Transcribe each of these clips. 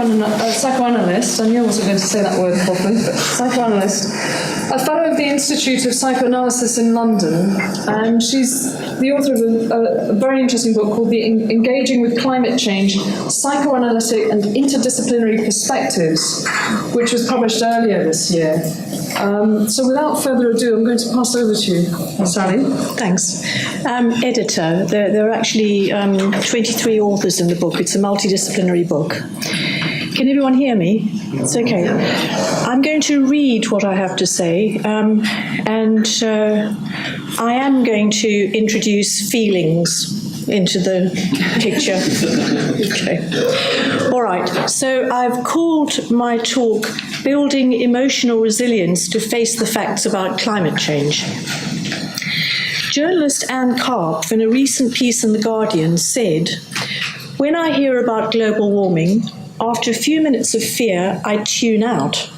psychoanalyst, I knew I wasn't going to say that word properly, but psychoanalyst, a fellow of the Institute of Psychoanalysis in London, and she's the author of a very interesting book called Engaging with Climate Change, Psychoanalytic and Interdisciplinary Perspectives, which was published earlier this year. So without further ado, I'm going to pass over to you, Sally. Thanks. Editor, there are actually 23 authors in the book. It's a multidisciplinary book. Can everyone hear me? It's okay. I'm going to read what I have to say, and I am going to introduce feelings into the picture. Okay. All right. So I've called my talk Building Emotional Resilience to Face the Facts About Climate Change. Journalist Anne Karpf, in a recent piece in The Guardian, said, "When I hear about global warming, after a few minutes of fear, I tune out."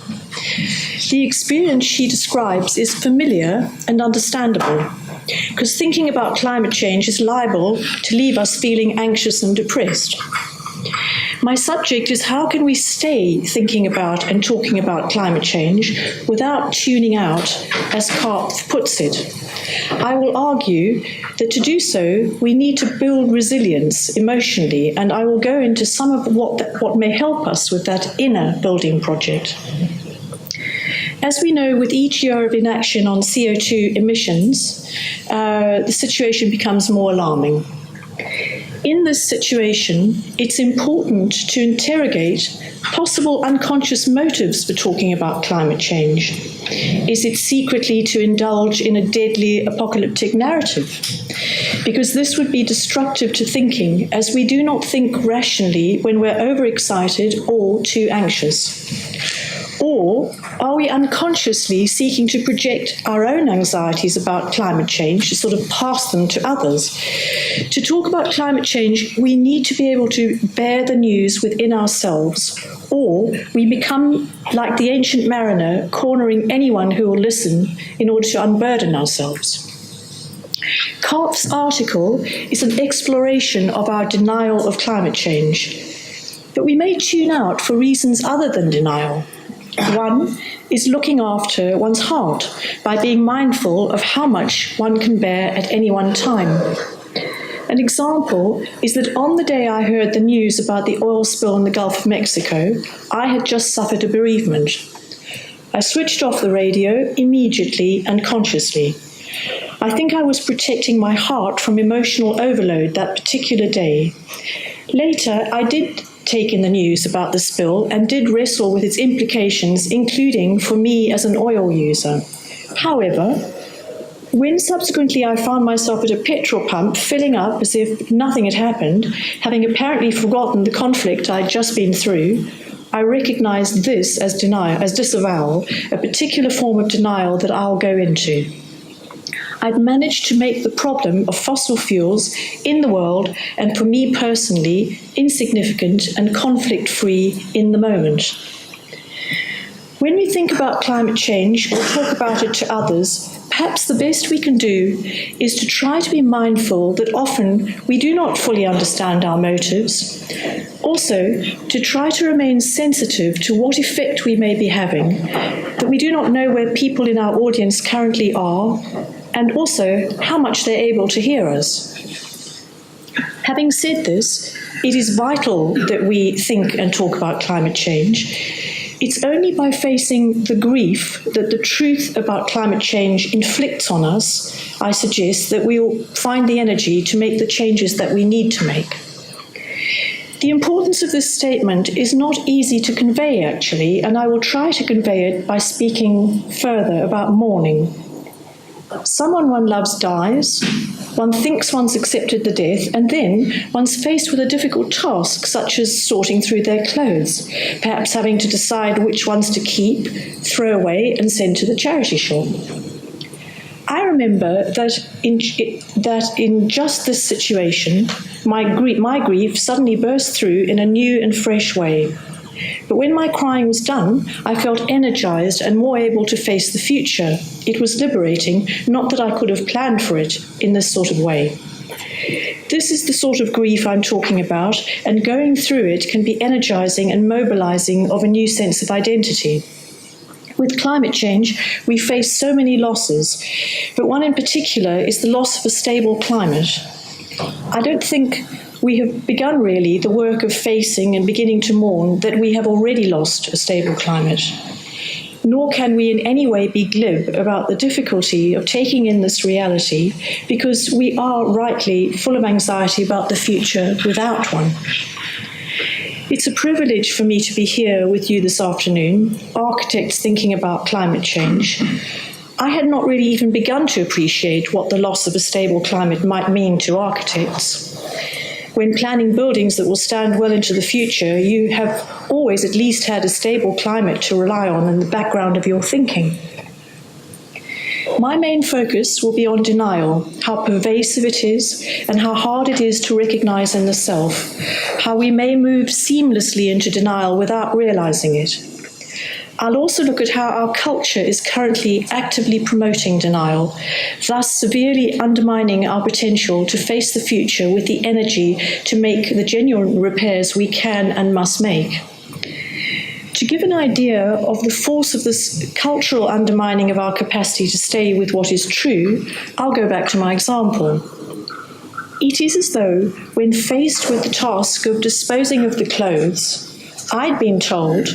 The experience she describes is familiar and understandable, because thinking about climate change is liable to leave us feeling anxious and depressed. My subject is how can we stay thinking about and talking about climate change without tuning out, as Karpf puts it. I will argue that to do so, we need to build resilience emotionally, and I will go into some of what may help us with that inner building project. As we know, with each year of inaction on CO2 emissions, the situation becomes more alarming. In this situation, it's important to interrogate possible unconscious motives for talking about climate change. Is it secretly to indulge in a deadly apocalyptic narrative? Because this would be destructive to thinking, as we do not think rationally when we're overexcited or too anxious. Or are we unconsciously seeking to project our own anxieties about climate change, to sort of pass them to others? To talk about climate change, we need to be able to bear the news within ourselves, or we become like the ancient mariner, cornering anyone who will listen in order to unburden ourselves. Karpf's article is an exploration of our denial of climate change, but we may tune out for reasons other than denial. One is looking after one's heart by being mindful of how much one can bear at any one time. An example is that on the day I heard the news about the oil spill in the Gulf of Mexico, I had just suffered a bereavement. I switched off the radio immediately and consciously. I think I was protecting my heart from emotional overload that particular day. Later, I did take in the news about the spill and did wrestle with its implications, including for me as an oil user. However, when subsequently I found myself at a petrol pump filling up as if nothing had happened, having apparently forgotten the conflict I'd just been through, I recognized this as disavowal, a particular form of denial that I'll go into. I'd managed to make the problem of fossil fuels in the world, and for me personally, insignificant and conflict-free in the moment. When we think about climate change or talk about it to others, perhaps the best we can do is to try to be mindful that often we do not fully understand our motives. Also, to try to remain sensitive to what effect we may be having, that we do not know where people in our audience currently are, and also how much they're able to hear us. Having said this, it is vital that we think and talk about climate change. It's only by facing the grief that the truth about climate change inflicts on us, I suggest, that we will find the energy to make the changes that we need to make. The importance of this statement is not easy to convey, actually, and I will try to convey it by speaking further about mourning. Someone one loves dies, one thinks one's accepted the death, and then one's faced with a difficult task, such as sorting through their clothes, perhaps having to decide which ones to keep, throw away, and send to the charity shop. I remember that in just this situation, my grief suddenly burst through in a new and fresh way. But when my crying was done, I felt energized and more able to face the future. It was liberating, not that I could have planned for it in this sort of way. This is the sort of grief I'm talking about, and going through it can be energizing and mobilizing of a new sense of identity. With climate change, we face so many losses, but one in particular is the loss of a stable climate. I don't think we have begun really the work of facing and beginning to mourn that we have already lost a stable climate. Nor can we in any way be glib about the difficulty of taking in this reality, because we are rightly full of anxiety about the future without one. It's a privilege for me to be here with you this afternoon, architects thinking about climate change. I had not really even begun to appreciate what the loss of a stable climate might mean to architects. When planning buildings that will stand well into the future, you have always at least had a stable climate to rely on in the background of your thinking. My main focus will be on denial, how pervasive it is, and how hard it is to recognize in the self, how we may move seamlessly into denial without realizing it. I'll also look at how our culture is currently actively promoting denial, thus severely undermining our potential to face the future with the energy to make the genuine repairs we can and must make. To give an idea of the force of this cultural undermining of our capacity to stay with what is true, I'll go back to my example. It is as though, when faced with the task of disposing of the clothes, I'd been told,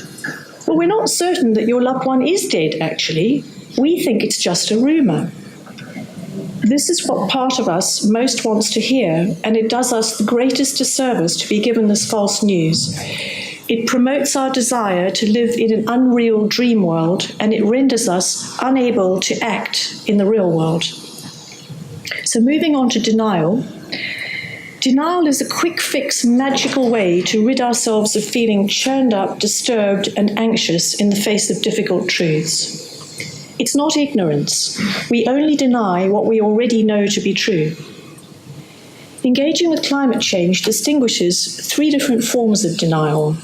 well, we're not certain that your loved one is dead, actually. We think it's just a rumour. This is what part of us most wants to hear, and it does us the greatest disservice to be given this false news. It promotes our desire to live in an unreal dream world, and it renders us unable to act in the real world. So moving on to denial. Denial is a quick fix, magical way to rid ourselves of feeling churned up, disturbed, and anxious in the face of difficult truths. It's not ignorance. We only deny what we already know to be true. Engaging with climate change distinguishes three different forms of denial.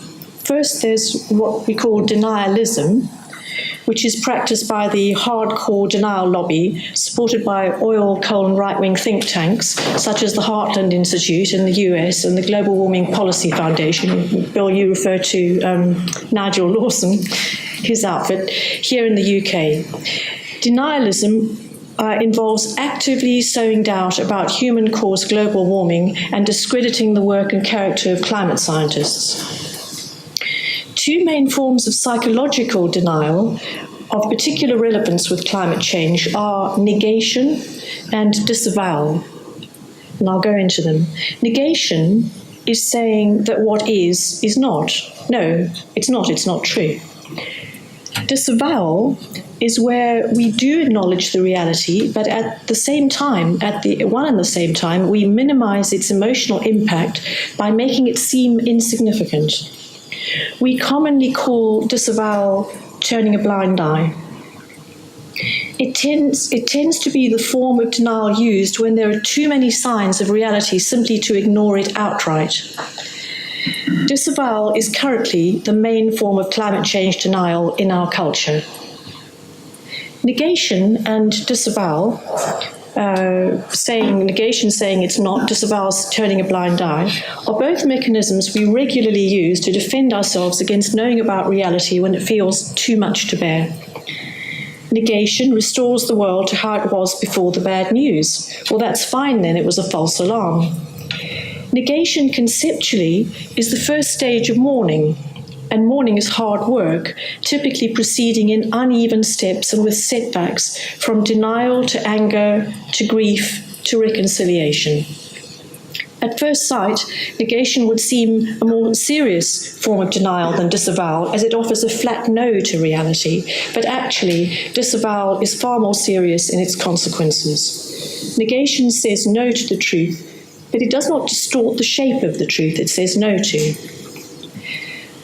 First, there's what we call denialism, which is practiced by the hardcore denial lobby, supported by oil, coal, and right-wing think tanks, such as the Heartland Institute in the US and the Global Warming Policy Foundation. Bill, you refer to Nigel Lawson, his outfit, here in the UK. Denialism involves actively sowing doubt about human-caused global warming and discrediting the work and character of climate scientists. Two main forms of psychological denial of particular relevance with climate change are negation and disavowal. And I'll go into them. Negation is saying that what is not. No, it's not true. Disavowal is where we do acknowledge the reality, but at the same time, we minimize its emotional impact by making it seem insignificant. We commonly call disavowal turning a blind eye. It tends to be the form of denial used when there are too many signs of reality simply to ignore it outright. Disavowal is currently the main form of climate change denial in our culture. Negation and disavowal, negation saying it's not, disavowal turning a blind eye, are both mechanisms we regularly use to defend ourselves against knowing about reality when it feels too much to bear. Negation restores the world to how it was before the bad news. Well, that's fine then, it was a false alarm. Negation conceptually is the first stage of mourning, and mourning is hard work, typically proceeding in uneven steps and with setbacks from denial to anger to grief to reconciliation. At first sight, negation would seem a more serious form of denial than disavowal, as it offers a flat no to reality, but actually, disavowal is far more serious in its consequences. Negation says no to the truth, but it does not distort the shape of the truth it says no to.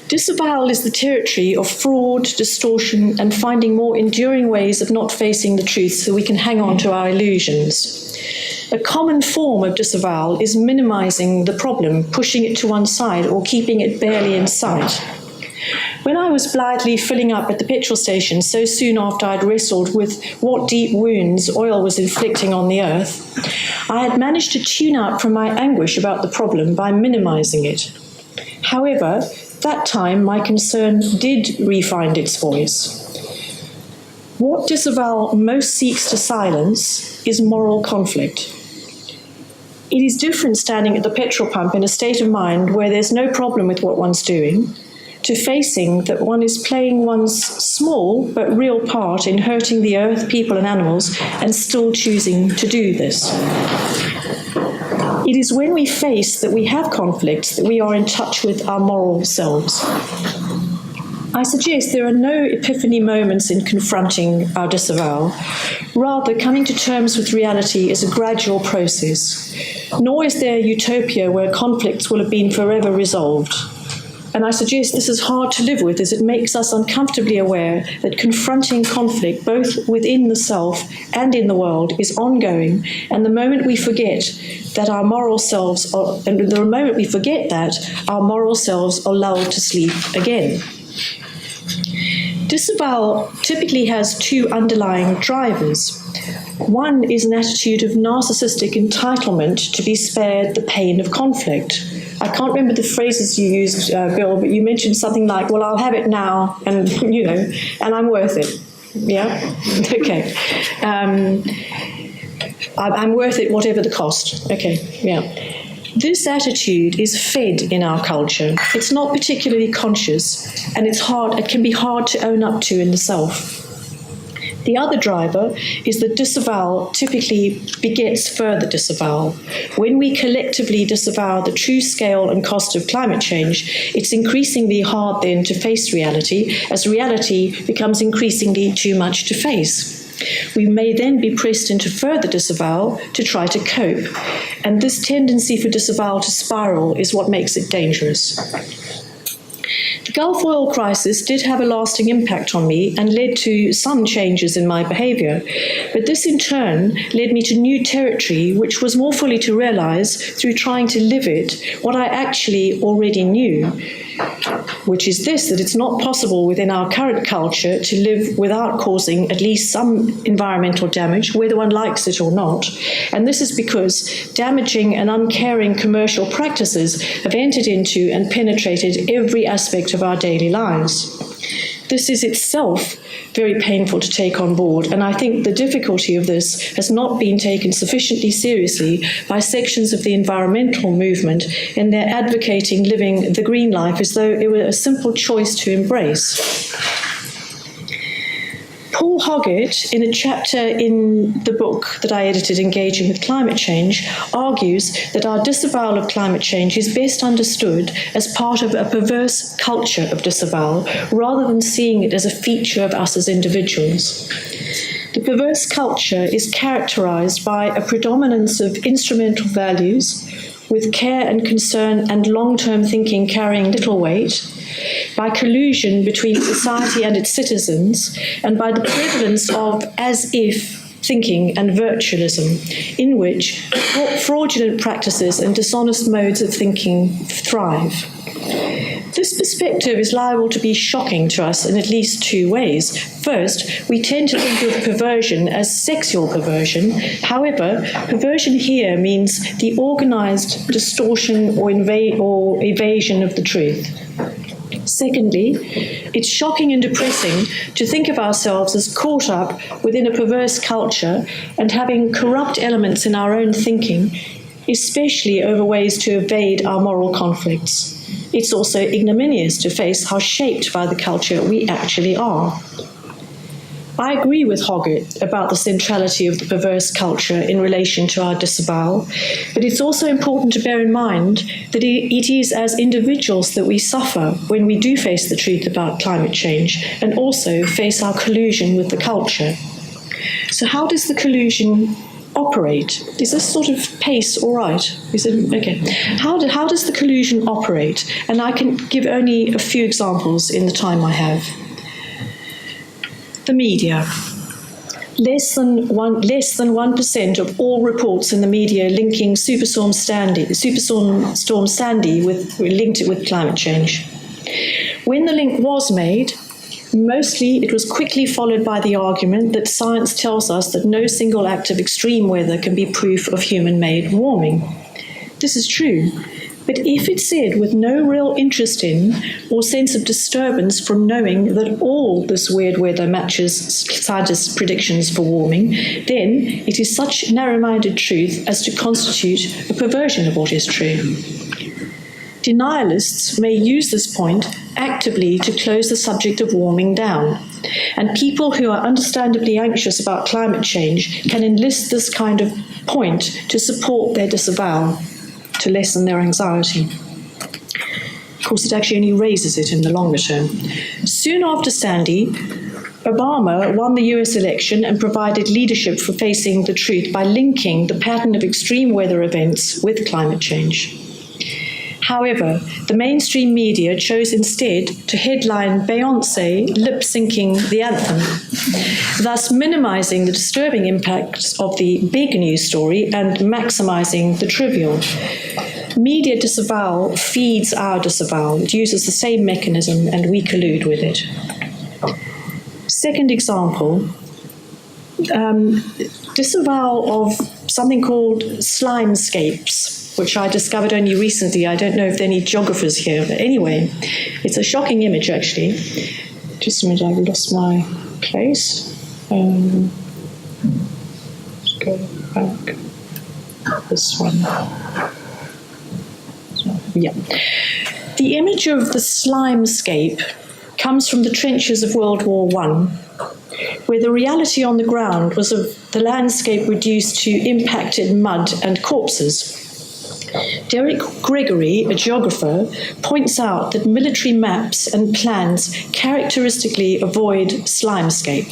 Disavowal is the territory of fraud, distortion, and finding more enduring ways of not facing the truth so we can hang on to our illusions. A common form of disavowal is minimizing the problem, pushing it to one side, or keeping it barely in sight. When I was blithely filling up at the petrol station so soon after I'd wrestled with what deep wounds oil was inflicting on the earth, I had managed to tune out from my anguish about the problem by minimizing it. However, that time my concern did re-find its voice. What disavowal most seeks to silence is moral conflict. It is different standing at the petrol pump in a state of mind where there's no problem with what one's doing, to facing that one is playing one's small but real part in hurting the earth, people and animals, and still choosing to do this. It is when we face that we have conflicts that we are in touch with our moral selves. I suggest there are no epiphany moments in confronting our disavowal. Rather, coming to terms with reality is a gradual process. Nor is there a utopia where conflicts will have been forever resolved. And I suggest this is hard to live with, as it makes us uncomfortably aware that confronting conflict, both within the self and in the world, is ongoing. And the moment we forget that our moral selves are, and the moment we forget that, our moral selves are lulled to sleep again. Disavowal typically has two underlying drivers. One is an attitude of narcissistic entitlement to be spared the pain of conflict. I can't remember the phrases you used, Bill, but you mentioned something like, well, I'll have it now, and, and I'm worth it. Yeah? Okay. I'm worth it, whatever the cost. Okay, yeah. This attitude is fed in our culture. It's not particularly conscious, and it can be hard to own up to in the self. The other driver is that disavowal typically begets further disavowal. When we collectively disavow the true scale and cost of climate change, it's increasingly hard then to face reality, as reality becomes increasingly too much to face. We may then be pressed into further disavowal to try to cope, and this tendency for disavowal to spiral is what makes it dangerous. The Gulf oil crisis did have a lasting impact on me and led to some changes in my behaviour, but this in turn led me to new territory, which was more fully to realise, through trying to live it, what I actually already knew, which is this, that it's not possible within our current culture to live without causing at least some environmental damage, whether one likes it or not. And this is because damaging and uncaring commercial practices have entered into and penetrated every aspect of our daily lives. This is itself very painful to take on board, and I think the difficulty of this has not been taken sufficiently seriously by sections of the environmental movement in their advocating living the green life as though it were a simple choice to embrace. Paul Hoggett, in a chapter in the book that I edited, Engaging with Climate Change, argues that our disavowal of climate change is best understood as part of a perverse culture of disavowal, rather than seeing it as a feature of us as individuals. The perverse culture is characterized by a predominance of instrumental values, with care and concern and long-term thinking carrying little weight, by collusion between society and its citizens, and by the prevalence of as-if thinking and virtualism, in which fraudulent practices and dishonest modes of thinking thrive. This perspective is liable to be shocking to us in at least two ways. First, we tend to think of perversion as sexual perversion. However, perversion here means the organized distortion or evasion of the truth. Secondly, it's shocking and depressing to think of ourselves as caught up within a perverse culture and having corrupt elements in our own thinking, especially over ways to evade our moral conflicts. It's also ignominious to face how shaped by the culture we actually are. I agree with Hoggett about the centrality of the perverse culture in relation to our disavowal, but it's also important to bear in mind that it is as individuals that we suffer when we do face the truth about climate change and also face our collusion with the culture. So how does the collusion operate? Is this sort of pace all right? Is it okay? How does the collusion operate? And I can give only a few examples in the time I have. The media. Less than 1% of all reports in the media linking Superstorm Sandy linked it with climate change. When the link was made, mostly it was quickly followed by the argument that science tells us that no single act of extreme weather can be proof of human-made warming. This is true, but if it's said with no real interest in or sense of disturbance from knowing that all this weird weather matches scientists' predictions for warming, then it is such narrow-minded truth as to constitute a perversion of what is true. Denialists may use this point actively to close the subject of warming down, and people who are understandably anxious about climate change can enlist this kind of point to support their disavowal, to lessen their anxiety. Of course, it actually only raises it in the longer term. Soon after Sandy, Obama won the US election and provided leadership for facing the truth by linking the pattern of extreme weather events with climate change. However, the mainstream media chose instead to headline Beyoncé lip-syncing the anthem, thus minimizing the disturbing impacts of the big news story and maximizing the trivial. Media disavowal feeds our disavowal. It uses the same mechanism and we collude with it. Second example, disavowal of something called slimescapes, which I discovered only recently. I don't know if there are any geographers here, but anyway, it's a shocking image, actually. Just a minute, I've lost my place. Let's go back. This one. Yeah. The image of the slimescape comes from the trenches of World War I, where the reality on the ground was of the landscape reduced to impacted mud and corpses. Derek Gregory, a geographer, points out that military maps and plans characteristically avoid slimescape.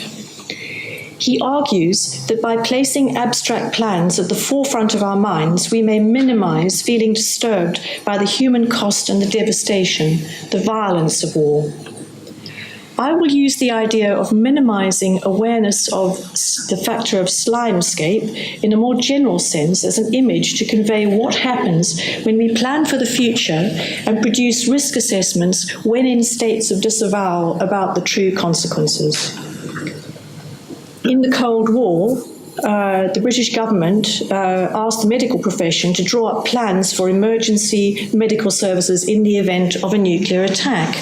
He argues that by placing abstract plans at the forefront of our minds, we may minimize feeling disturbed by the human cost and the devastation, the violence of war. I will use the idea of minimizing awareness of the factor of slimescape in a more general sense as an image to convey what happens when we plan for the future and produce risk assessments when in states of disavowal about the true consequences. In the Cold War, the British government asked the medical profession to draw up plans for emergency medical services in the event of a nuclear attack.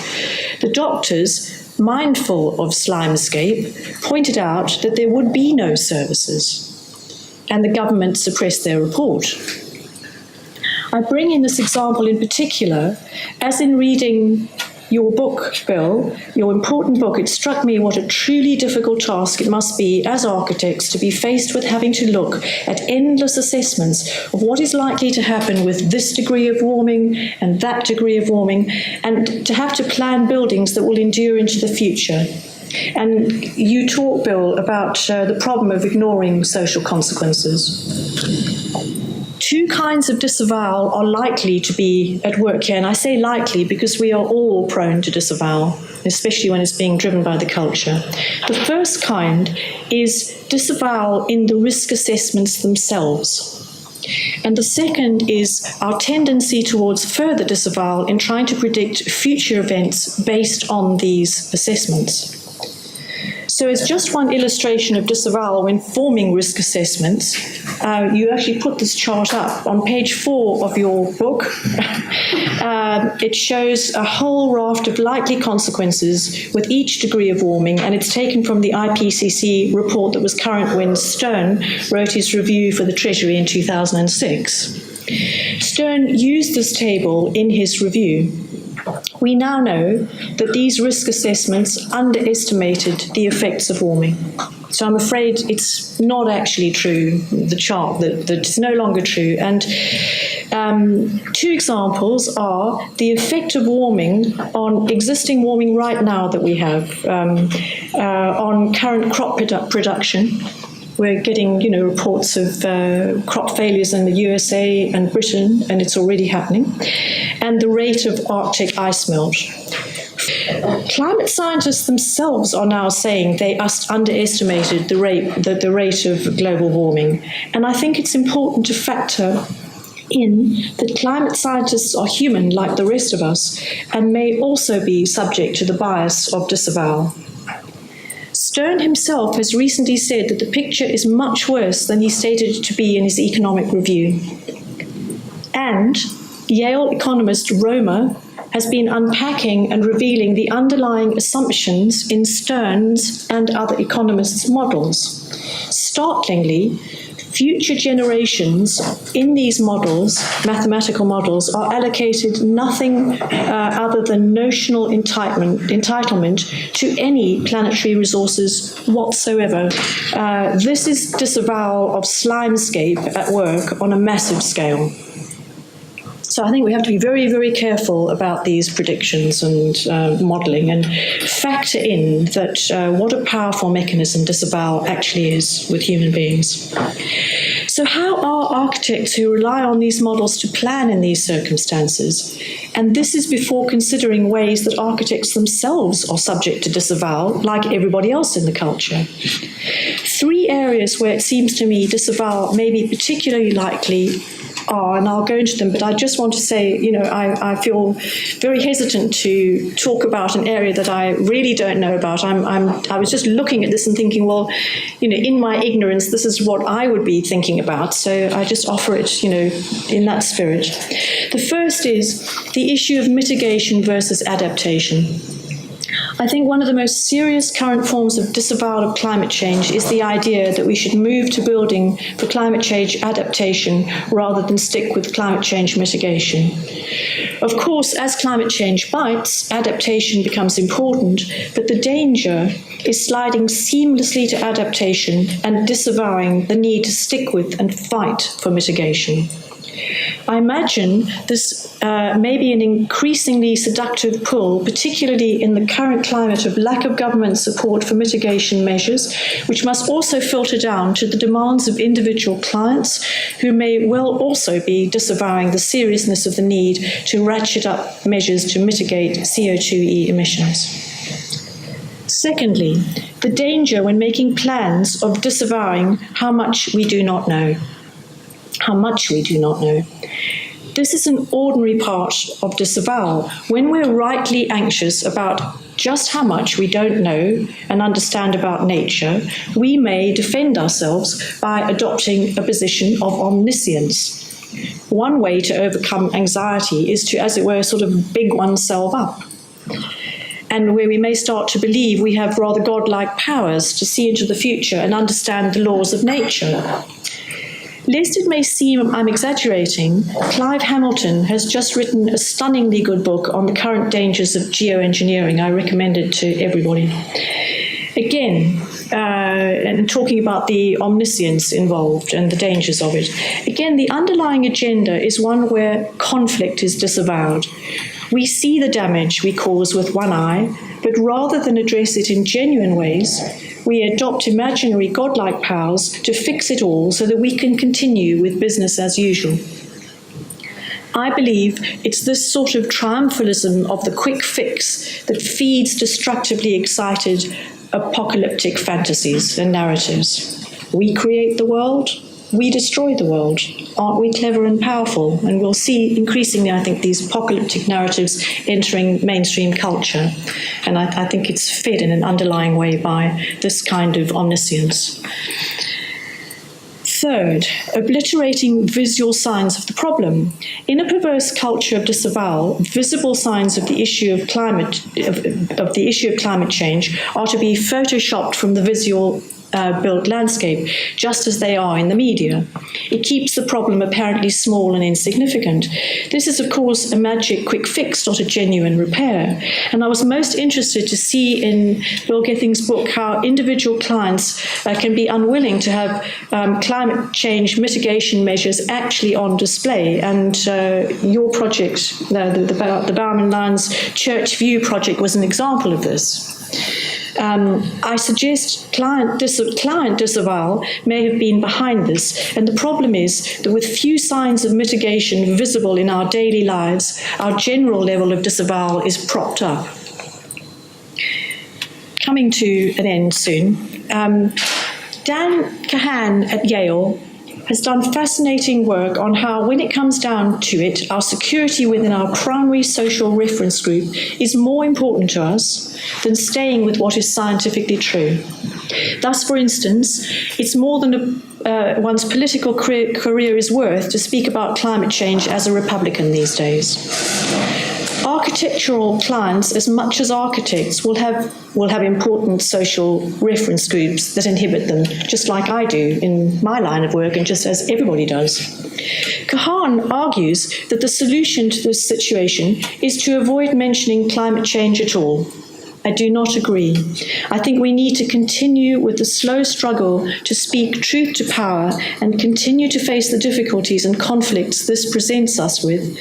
The doctors, mindful of slimescape, pointed out that there would be no services, and the government suppressed their report. I bring in this example in particular, as in reading your book, Bill, your important book, it struck me what a truly difficult task it must be as architects to be faced with having to look at endless assessments of what is likely to happen with this degree of warming and that degree of warming, and to have to plan buildings that will endure into the future. And you talk, Bill, about the problem of ignoring social consequences. Two kinds of disavowal are likely to be at work here, and I say likely because we are all prone to disavowal, especially when it's being driven by the culture. The first kind is disavowal in the risk assessments themselves. And the second is our tendency towards further disavowal in trying to predict future events based on these assessments. So as just one illustration of disavowal when forming risk assessments, you actually put this chart up. On page 4 of your book, it shows a whole raft of likely consequences with each degree of warming, and it's taken from the IPCC report that was current when Stern wrote his review for the Treasury in 2006. Stern used this table in his review. We now know that these risk assessments underestimated the effects of warming. So I'm afraid it's not actually true, the chart, that it's no longer true. And two examples are the effect of warming on existing warming right now that we have, on current crop production. We're getting, reports of crop failures in the USA and Britain, and it's already happening, and the rate of Arctic ice melt. Climate scientists themselves are now saying they underestimated the rate of global warming, and I think it's important to factor in that climate scientists are human like the rest of us and may also be subject to the bias of disavowal. Stern himself has recently said that the picture is much worse than he stated it to be in his economic review. And Yale economist Romer has been unpacking and revealing the underlying assumptions in Stern's and other economists' models. Startlingly, future generations in these models, mathematical models, are allocated nothing other than notional entitlement to any planetary resources whatsoever. This is disavowal of slimescape at work on a massive scale. So I think we have to be very, very careful about these predictions and modelling and factor in that what a powerful mechanism disavowal actually is with human beings. So how are architects who rely on these models to plan in these circumstances? And this is before considering ways that architects themselves are subject to disavowal, like everybody else in the culture. Three areas where it seems to me disavowal may be particularly likely are, and I'll go into them, but I just want to say, I feel very hesitant to talk about an area that I really don't know about. I was just looking at this and thinking, well, in my ignorance, this is what I would be thinking about. So I just offer it, in that spirit. The first is the issue of mitigation versus adaptation. I think one of the most serious current forms of disavowal of climate change is the idea that we should move to building for climate change adaptation rather than stick with climate change mitigation. Of course, as climate change bites, adaptation becomes important, but the danger is sliding seamlessly to adaptation and disavowing the need to stick with and fight for mitigation. I imagine this may be an increasingly seductive pull, particularly in the current climate of lack of government support for mitigation measures, which must also filter down to the demands of individual clients who may well also be disavowing the seriousness of the need to ratchet up measures to mitigate CO2e emissions. Secondly, the danger when making plans of disavowing how much we do not know. How much we do not know. This is an ordinary part of disavowal. When we're rightly anxious about just how much we don't know and understand about nature, we may defend ourselves by adopting a position of omniscience. One way to overcome anxiety is to, as it were, sort of big oneself up, and where we may start to believe we have rather godlike powers to see into the future and understand the laws of nature. Lest it may seem I'm exaggerating, Clive Hamilton has just written a stunningly good book on the current dangers of geoengineering. I recommend it to everybody. Again, and talking about the omniscience involved and the dangers of it. Again, the underlying agenda is one where conflict is disavowed. We see the damage we cause with one eye, but rather than address it in genuine ways, we adopt imaginary godlike powers to fix it all so that we can continue with business as usual. I believe it's this sort of triumphalism of the quick fix that feeds destructively excited apocalyptic fantasies and narratives. We create the world, we destroy the world. Aren't we clever and powerful? And we'll see increasingly, I think, these apocalyptic narratives entering mainstream culture. And I think it's fed in an underlying way by this kind of omniscience. Third, obliterating visual signs of the problem. In a perverse culture of disavowal, visible signs of the issue of climate change are to be photoshopped from the visual built landscape, just as they are in the media. It keeps the problem apparently small and insignificant. This is, of course, a magic quick fix, not a genuine repair. And I was most interested to see in Bill Gething's book how individual clients can be unwilling to have climate change mitigation measures actually on display. And your project, the Bowerman Lions Church View project, was an example of this. I suggest client disavowal may have been behind this, and the problem is that with few signs of mitigation visible in our daily lives, our general level of disavowal is propped up. Coming to an end soon, Dan Kahan at Yale has done fascinating work on how, when it comes down to it, our security within our primary social reference group is more important to us than staying with what is scientifically true. Thus, for instance, it's more than one's political career is worth to speak about climate change as a Republican these days. Architectural clients, as much as architects, will have important social reference groups that inhibit them, just like I do in my line of work and just as everybody does. Kahan argues that the solution to this situation is to avoid mentioning climate change at all. I do not agree. I think we need to continue with the slow struggle to speak truth to power and continue to face the difficulties and conflicts this presents us with,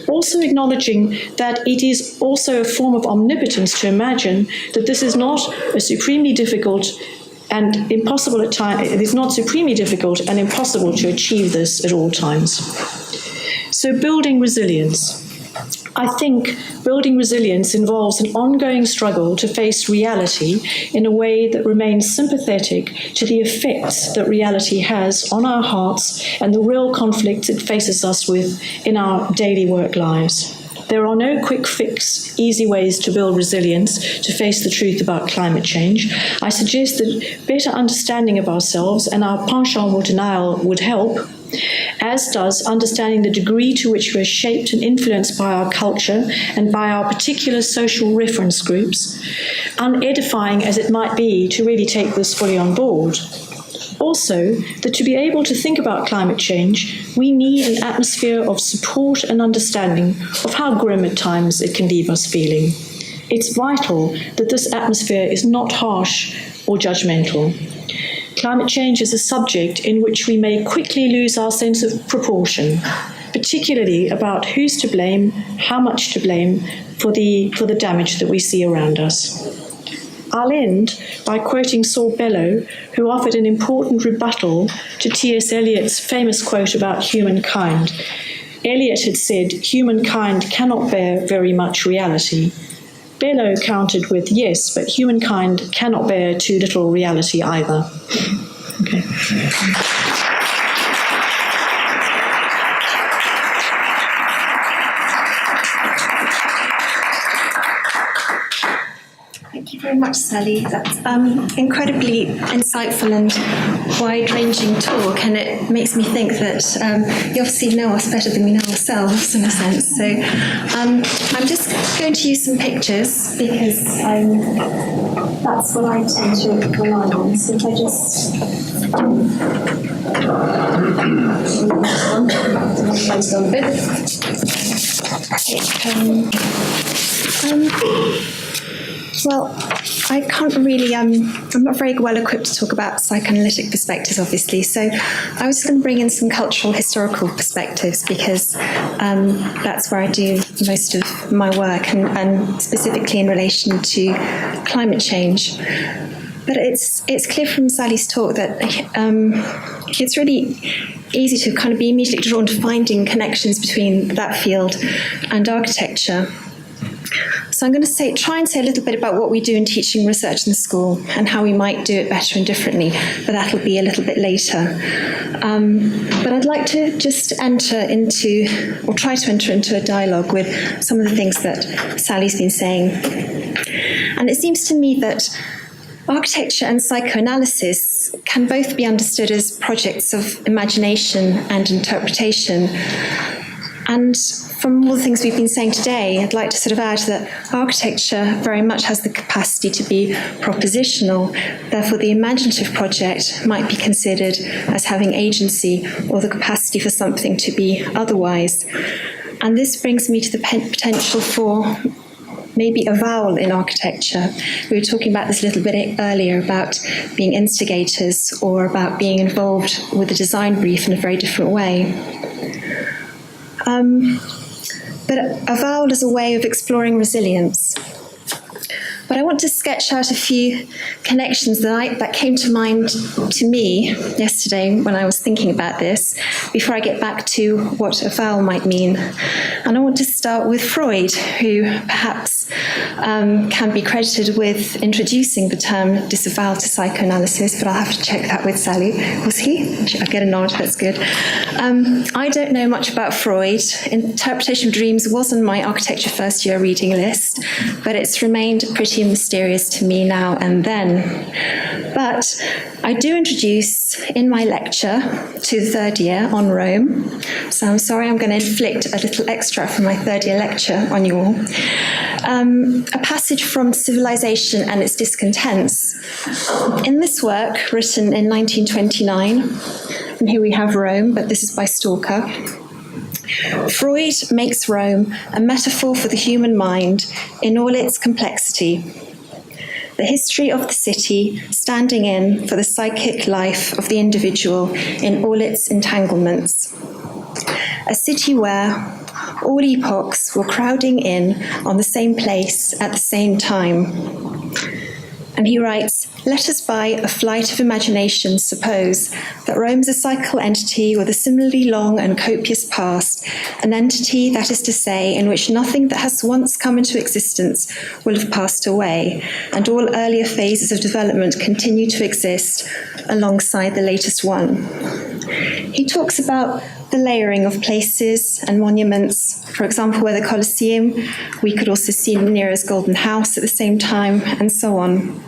also acknowledging that it is also a form of omnipotence to imagine that this is not a supremely difficult and impossible at times. It is not supremely difficult and impossible to achieve this at all times. So, building resilience. I think building resilience involves an ongoing struggle to face reality in a way that remains sympathetic to the effects that reality has on our hearts and the real conflicts it faces us with in our daily work lives. There are no quick fix, easy ways to build resilience to face the truth about climate change. I suggest that better understanding of ourselves and our penchant for denial would help, as does understanding the degree to which we are shaped and influenced by our culture and by our particular social reference groups, unedifying as it might be to really take this fully on board. Also, that to be able to think about climate change, we need an atmosphere of support and understanding of how grim at times it can leave us feeling. It's vital that this atmosphere is not harsh or judgmental. Climate change is a subject in which we may quickly lose our sense of proportion, particularly about who's to blame, how much to blame for the damage that we see around us. I'll end by quoting Saul Bellow, who offered an important rebuttal to T.S. Eliot's famous quote about humankind. Eliot had said, "Humankind cannot bear very much reality." Bellow countered with, "Yes, but humankind cannot bear too little reality either." Okay. Thank you very much, Sally. That's incredibly insightful and wide-ranging talk, and it makes me think that you obviously know us better than we know ourselves, in a sense. So I'm just going to use some pictures because that's what I tend to rely on. So if I just... Well, I can't really, I'm not very well equipped to talk about psychoanalytic perspectives, obviously, so I was just going to bring in some cultural historical perspectives because that's where I do most of my work, and specifically in relation to climate change. But it's clear from Sally's talk that it's really easy to kind of be immediately drawn to finding connections between that field and architecture. So I'm going to try and say a little bit about what we do in teaching research in school and how we might do it better and differently, but that'll be a little bit later. But I'd like to just try to enter into a dialogue with some of the things that Sally's been saying. And it seems to me that architecture and psychoanalysis can both be understood as projects of imagination and interpretation. And from all the things we've been saying today, I'd like to sort of add that architecture very much has the capacity to be propositional. Therefore, the imaginative project might be considered as having agency or the capacity for something to be otherwise. And this brings me to the potential for maybe avowal in architecture. We were talking about this a little bit earlier about being instigators or about being involved with a design brief in a very different way. But avowal is a way of exploring resilience. But But I want to sketch out a few connections that came to mind to me yesterday when I was thinking about this, before I get back to what a vowel might mean. And I want to start with Freud, who perhaps can be credited with introducing the term disavowal to psychoanalysis, but I'll have to check that with Sally. Was he? I get a nod, that's good. I don't know much about Freud. Interpretation of dreams was on my architecture first year reading list, but it's remained pretty mysterious to me now and then. But I do introduce in my lecture to the third year on Rome, so I'm sorry I'm going to inflict a little extra from my third year lecture on you all, a passage from Civilization and Its Discontents. In this work, written in 1929, and here we have Rome, but this is by Stalker, Freud makes Rome a metaphor for the human mind in all its complexity. The history of the city standing in for the psychic life of the individual in all its entanglements. A city where all epochs were crowding in on the same place at the same time. And he writes, let us by a flight of imagination suppose that Rome's a psychical entity with a similarly long and copious past, an entity, that is to say, in which nothing that has once come into existence will have passed away, and all earlier phases of development continue to exist alongside the latest one. He talks about the layering of places and monuments, for example, where the Colosseum, we could also see Nero's Golden House at the same time, and so on.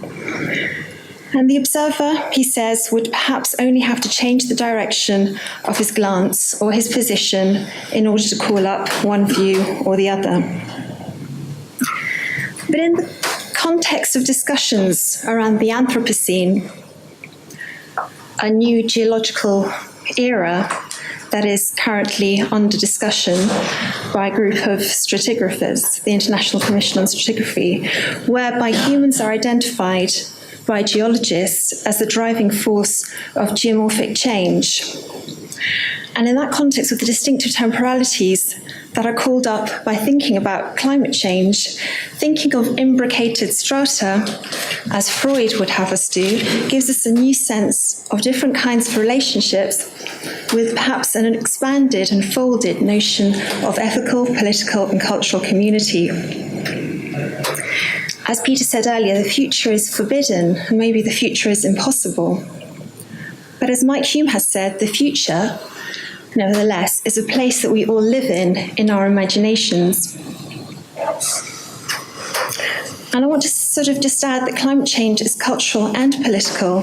And the observer, he says, would perhaps only have to change the direction of his glance or his position in order to call up one view or the other. But in the context of discussions around the Anthropocene, a new geological era that is currently under discussion by a group of stratigraphers, the International Commission on Stratigraphy, whereby humans are identified by geologists as the driving force of geomorphic change. And in that context, with the distinctive temporalities that are called up by thinking about climate change, thinking of imbricated strata, as Freud would have us do, gives us a new sense of different kinds of relationships with perhaps an expanded and folded notion of ethical, political, and cultural community. As Peter said earlier, the future is forbidden, and maybe the future is impossible. But as Mike Hume has said, the future, nevertheless, is a place that we all live in our imaginations. And I want to sort of just add that climate change is cultural and political,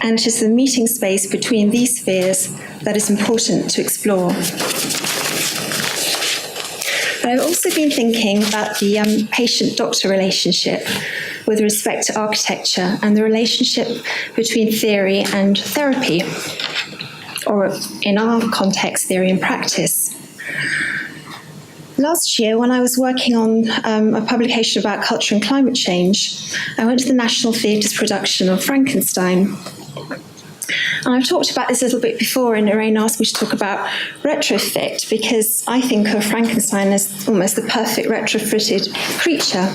and it is the meeting space between these spheres that is important to explore. But I've also been thinking about the patient-doctor relationship with respect to architecture and the relationship between theory and therapy, or in our context, theory and practice. Last year, when I was working on a publication about culture and climate change, I went to the National Theatre's production of Frankenstein. And I've talked about this a little bit before, and Irene asked me to talk about retrofit, because I think of Frankenstein as almost the perfect retrofitted creature.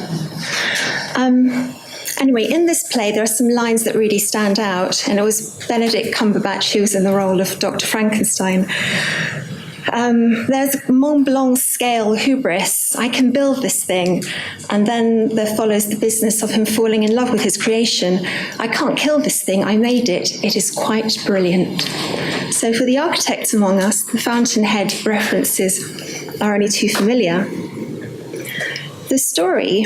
Anyway, in this play, there are some lines that really stand out, and it was Benedict Cumberbatch who was in the role of Dr. Frankenstein. There's Mont Blanc scale hubris. I can build this thing. And then there follows the business of him falling in love with his creation. I can't kill this thing. I made it. It is quite brilliant. So for the architects among us, the fountainhead references are only too familiar. The story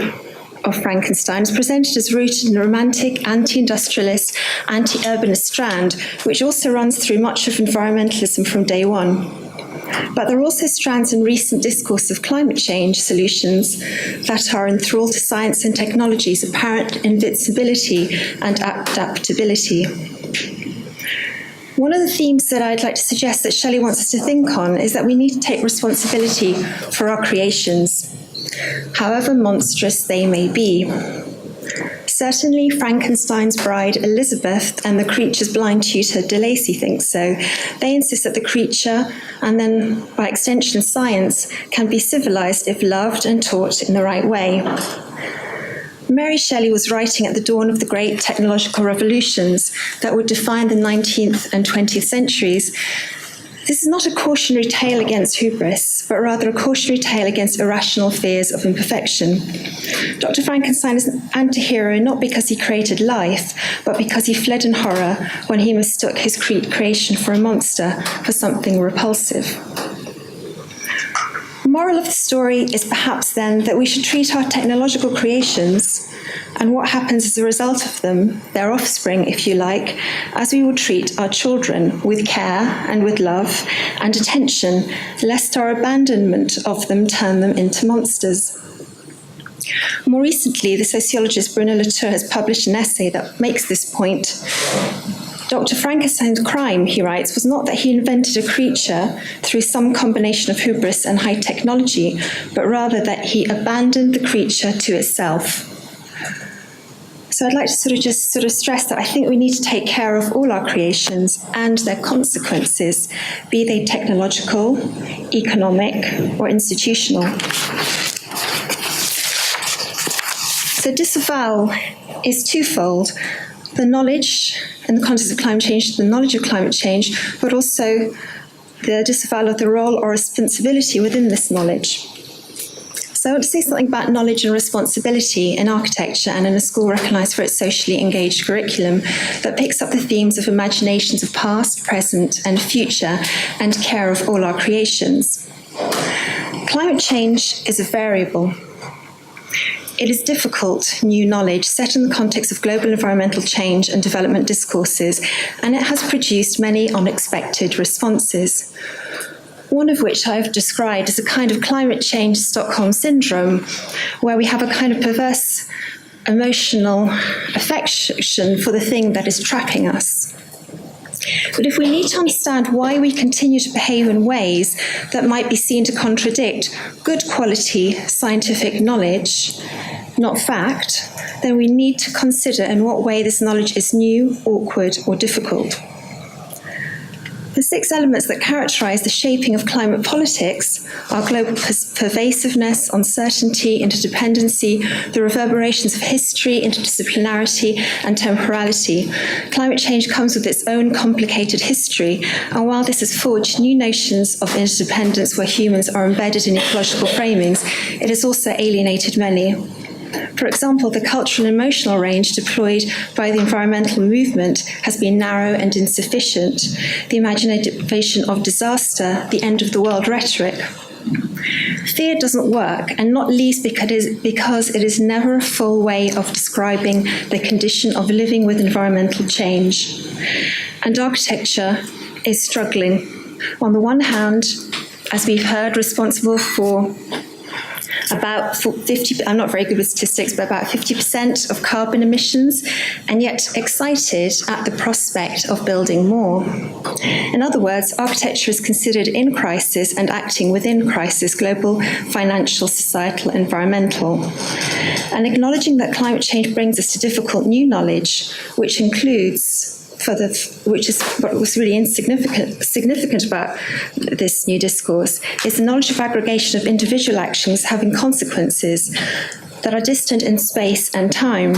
of Frankenstein is presented as rooted in a romantic, anti-industrialist, anti-urbanist strand, which also runs through much of environmentalism from day one. But there are also strands in recent discourse of climate change solutions that are enthralled to science and technology's apparent invincibility and adaptability. One of the themes that I'd like to suggest that Shelley wants us to think on is that we need to take responsibility for our creations, however monstrous they may be. Certainly, Frankenstein's bride, Elizabeth, and the creature's blind tutor, De Lacy, think so. They insist that the creature, and then by extension science, can be civilized if loved and taught in the right way. Mary Shelley was writing at the dawn of the great technological revolutions that would define the 19th and 20th centuries. This is not a cautionary tale against hubris, but rather a cautionary tale against irrational fears of imperfection. Dr. Frankenstein is an anti-hero not because he created life, but because he fled in horror when he mistook his creation for a monster, for something repulsive. The moral of the story is perhaps then that we should treat our technological creations and what happens as a result of them, their offspring, if you like, as we would treat our children, with care and with love and attention, lest our abandonment of them turn them into monsters. More recently, the sociologist Bruno Latour has published an essay that makes this point. Dr. Frankenstein's crime, he writes, was not that he invented a creature through some combination of hubris and high technology, but rather that he abandoned the creature to itself. So I'd like to just stress that I think we need to take care of all our creations and their consequences, be they technological, economic, or institutional. So disavowal is twofold. The knowledge, in the context of climate change, the knowledge of climate change, but also the disavowal of the role or responsibility within this knowledge. So I want to say something about knowledge and responsibility in architecture and in a school recognised for its socially engaged curriculum that picks up the themes of imaginations of past, present and future and care of all our creations. Climate change is a variable. It is difficult, new knowledge set in the context of global environmental change and development discourses, and it has produced many unexpected responses. One of which I've described as a kind of climate change Stockholm syndrome, where we have a kind of perverse emotional affection for the thing that is trapping us. But if we need to understand why we continue to behave in ways that might be seen to contradict good quality scientific knowledge, not fact, then we need to consider in what way this knowledge is new, awkward, or difficult. The 6 elements that characterize the shaping of climate politics are global pervasiveness, uncertainty, interdependency, the reverberations of history, interdisciplinarity, and temporality. Climate change comes with its own complicated history, and while this has forged new notions of interdependence where humans are embedded in ecological framings, it has also alienated many. For example, the cultural and emotional range deployed by the environmental movement has been narrow and insufficient. The imagination of disaster, the end of the world rhetoric. Fear doesn't work, and not least because it is never a full way of describing the condition of living with environmental change. And architecture is struggling. On the one hand, as we've heard, responsible for about 50, I'm not very good with statistics, but about 50% of carbon emissions, and yet excited at the prospect of building more. In other words, architecture is considered in crisis and acting within crisis, global, financial, societal, environmental. And acknowledging that climate change brings us to difficult new knowledge, which includes which is what was really significant about this new discourse, is the knowledge of aggregation of individual actions having consequences that are distant in space and time,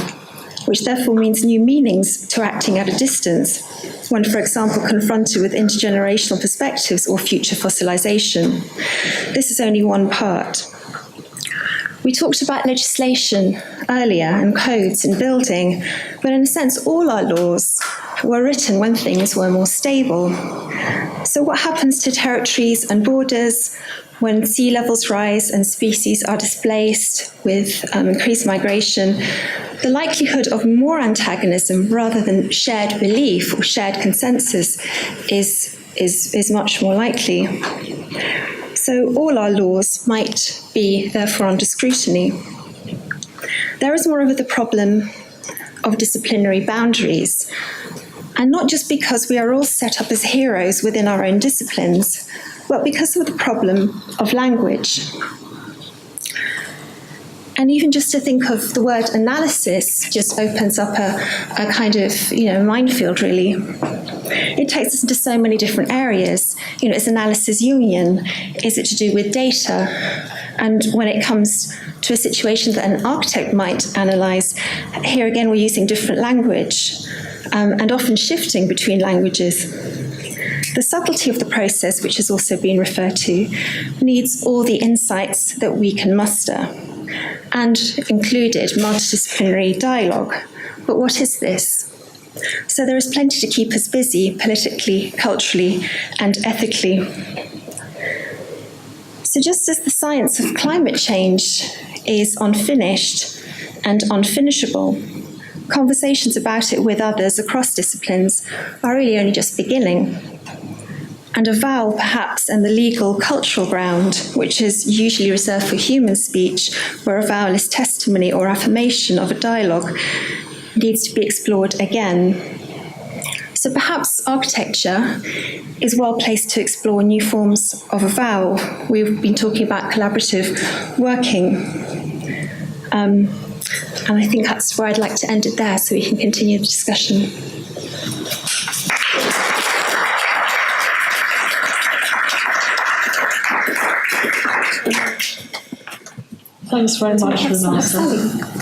which therefore means new meanings to acting at a distance, when, for example, confronted with intergenerational perspectives or future fossilization. This is only one part. We talked about legislation earlier and codes and building, but in a sense, all our laws were written when things were more stable. So what happens to territories and borders when sea levels rise and species are displaced with increased migration? The likelihood of more antagonism rather than shared belief or shared consensus is much more likely. So all our laws might be therefore under scrutiny. There is moreover the problem of disciplinary boundaries, and not just because we are all set up as heroes within our own disciplines, but because of the problem of language. And even just to think of the word analysis just opens up a kind of, minefield, really. It takes us into so many different areas. Is analysis Jungian? Is it to do with data? And when it comes to a situation that an architect might analyse, here again we're using different language and often shifting between languages. The subtlety of the process, which has also been referred to, needs all the insights that we can muster, and included multidisciplinary dialogue. But what is this? So there is plenty to keep us busy politically, culturally, and ethically. So just as the science of climate change is unfinished and unfinishable, conversations about it with others across disciplines are really only just beginning. And avowal, perhaps, and the legal cultural ground, which is usually reserved for human speech, where avowal is testimony or affirmation of a dialogue, needs to be explored again. So perhaps architecture is well placed to explore new forms of avowal. We've been talking about collaborative working. And I think that's where I'd like to end it there so we can continue the discussion. Thanks very much, Renata.